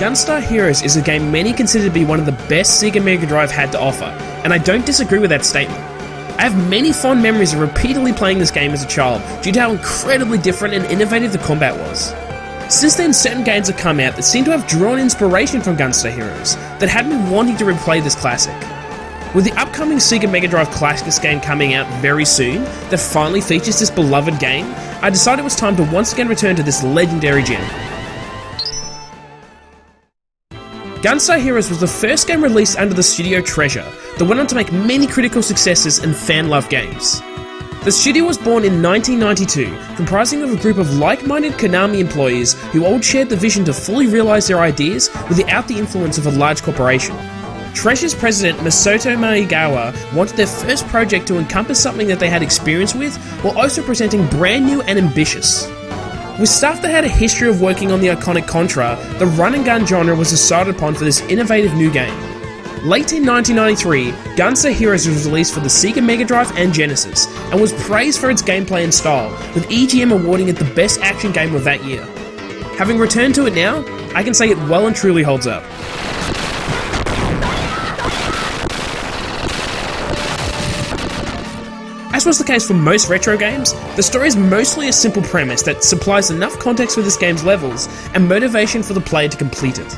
Gunstar Heroes is a game many consider to be one of the best SEGA Mega Drive had to offer, and I don't disagree with that statement. I have many fond memories of repeatedly playing this game as a child due to how incredibly different and innovative the combat was. Since then, certain games have come out that seem to have drawn inspiration from Gunstar Heroes that had me wanting to replay this classic. With the upcoming SEGA Mega Drive Classics game coming out very soon that finally features this beloved game, I decided it was time to once again return to this legendary gem. Gunstar Heroes was the first game released under the studio Treasure that went on to make many critical successes and fan-loved games. The studio was born in 1992, comprising of a group of like-minded Konami employees who all shared the vision to fully realise their ideas without the influence of a large corporation. Treasure's president Masato Maegawa wanted their first project to encompass something that they had experience with, while also presenting brand new and ambitious. With staff that had a history of working on the iconic Contra, the run-and-gun genre was decided upon for this innovative new game. Late in 1993, Gunstar Heroes was released for the SEGA Mega Drive and Genesis, and was praised for its gameplay and style, with EGM awarding it the best action game of that year. Having returned to it now, I can say it well and truly holds up. As was the case for most retro games, the story is mostly a simple premise that supplies enough context for this game's levels and motivation for the player to complete it.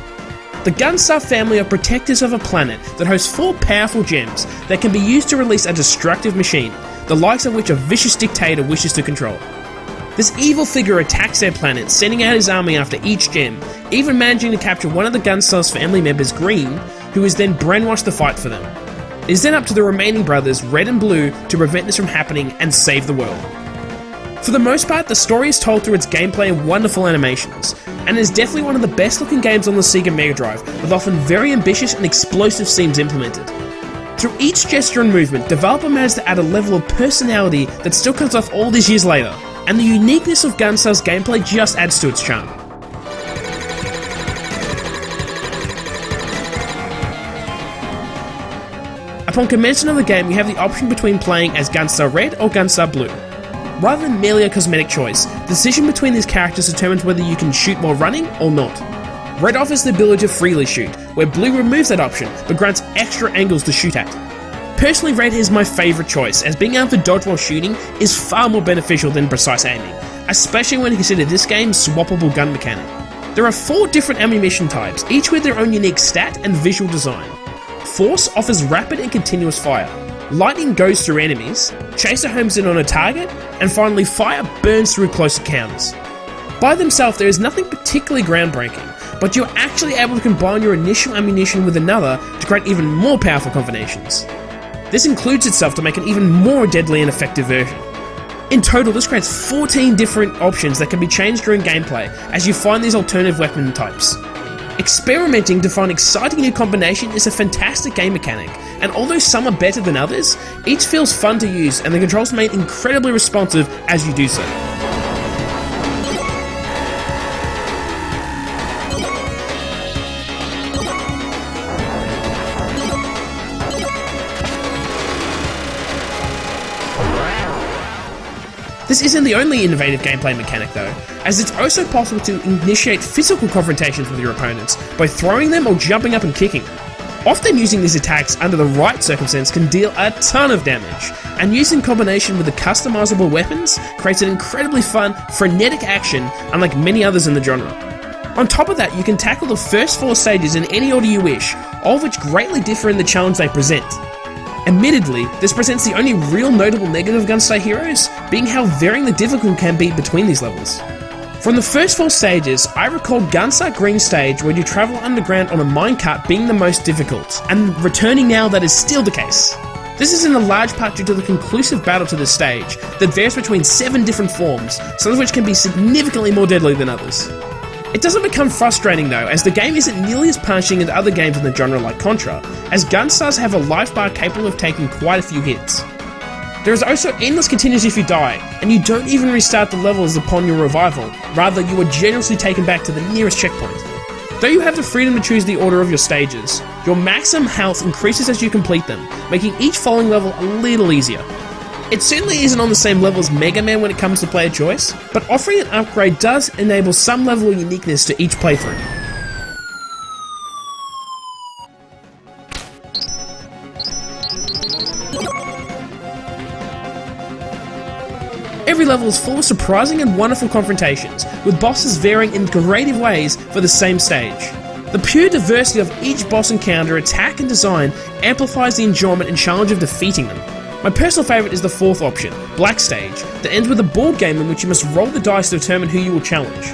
The Gunstar family are protectors of a planet that hosts 4 powerful gems that can be used to release a destructive machine, the likes of which a vicious dictator wishes to control. This evil figure attacks their planet, sending out his army after each gem, even managing to capture one of the Gunstar's family members, Green, who is then brainwashed to fight for them. It is then up to the remaining brothers, Red and Blue, to prevent this from happening and save the world. For the most part, the story is told through its gameplay and wonderful animations, and is definitely one of the best looking games on the SEGA Mega Drive, with often very ambitious and explosive scenes implemented. Through each gesture and movement, developer managed to add a level of personality that still comes off all these years later, and the uniqueness of Gunstar's gameplay just adds to its charm. Upon commencement of the game, you have the option between playing as Gunstar Red or Gunstar Blue. Rather than merely a cosmetic choice, the decision between these characters determines whether you can shoot while running or not. Red offers the ability to freely shoot, where Blue removes that option, but grants extra angles to shoot at. Personally, Red is my favourite choice, as being able to dodge while shooting is far more beneficial than precise aiming, especially when you consider this game's swappable gun mechanic. There are 4 different ammunition types, each with their own unique stat and visual design. Force offers rapid and continuous fire, Lightning goes through enemies, Chaser homes in on a target, and finally Fire burns through close encounters. By themselves there is nothing particularly groundbreaking, but you're actually able to combine your initial ammunition with another to create even more powerful combinations. This includes itself to make an even more deadly and effective version. In total, this creates 14 different options that can be changed during gameplay as you find these alternative weapon types. Experimenting to find exciting new combinations is a fantastic game mechanic, and although some are better than others, each feels fun to use and the controls remain incredibly responsive as you do so. This isn't the only innovative gameplay mechanic though, as it's also possible to initiate physical confrontations with your opponents by throwing them or jumping up and kicking. Often using these attacks under the right circumstance can deal a ton of damage, and used in combination with the customizable weapons creates an incredibly fun, frenetic action unlike many others in the genre. On top of that, you can tackle the first 4 stages in any order you wish, all of which greatly differ in the challenge they present. Admittedly, this presents the only real notable negative of Gunstar Heroes, being how varying the difficulty can be between these levels. From the first 4 stages, I recall Gunstar Green stage where you travel underground on a minecart being the most difficult, and returning now that is still the case. This is in a large part due to the conclusive battle to this stage, that varies between 7 different forms, some of which can be significantly more deadly than others. It doesn't become frustrating though, as the game isn't nearly as punishing as other games in the genre like Contra, as Gunstars have a life bar capable of taking quite a few hits. There is also endless continues if you die, and you don't even restart the levels upon your revival, rather you are generously taken back to the nearest checkpoint. Though you have the freedom to choose the order of your stages, your maximum health increases as you complete them, making each following level a little easier. It certainly isn't on the same level as Mega Man when it comes to player choice, but offering an upgrade does enable some level of uniqueness to each playthrough. Every level is full of surprising and wonderful confrontations, with bosses varying in creative ways for the same stage. The pure diversity of each boss encounter, attack and design amplifies the enjoyment and challenge of defeating them. My personal favourite is the fourth option, Black Stage, that ends with a board game in which you must roll the dice to determine who you will challenge.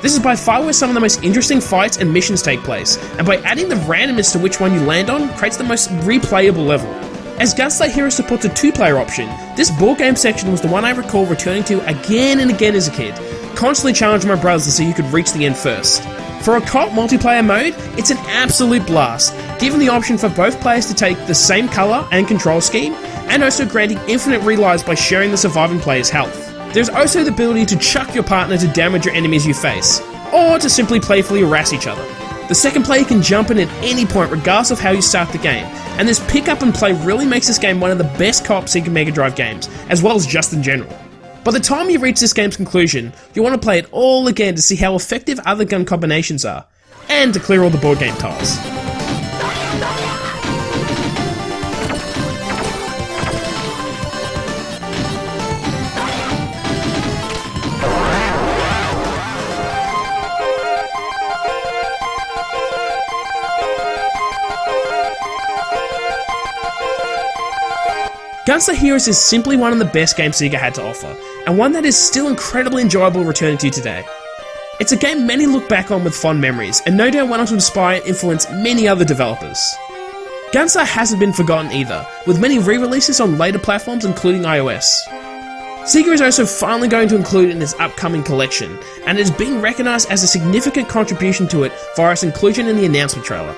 This is by far where some of the most interesting fights and missions take place, and by adding the randomness to which one you land on, creates the most replayable level. As Gunstar Heroes supports a 2-player option, this board game section was the one I recall returning to again and again as a kid, constantly challenging my brothers to see who could reach the end first. For a co-op multiplayer mode, it's an absolute blast, given the option for both players to take the same colour and control scheme, and also granting infinite relives by sharing the surviving player's health. There's also the ability to chuck your partner to damage your enemies you face, or to simply playfully harass each other. The second player can jump in at any point regardless of how you start the game, and this pick up and play really makes this game one of the best co-op SEGA Mega Drive games, as well as just in general. By the time you reach this game's conclusion, you'll want to play it all again to see how effective other gun combinations are, and to clear all the board game tiles. Gunstar Heroes is simply one of the best games SEGA had to offer, and one that is still incredibly enjoyable returning to today. It's a game many look back on with fond memories, and no doubt went on to inspire and influence many other developers. Gunstar hasn't been forgotten either, with many re-releases on later platforms including iOS. SEGA is also finally going to include it in its upcoming collection, and it is being recognised as a significant contribution to it via its inclusion in the announcement trailer.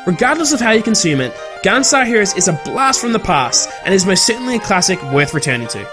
Regardless of how you consume it, Gunstar Heroes is a blast from the past, and is most certainly a classic worth returning to.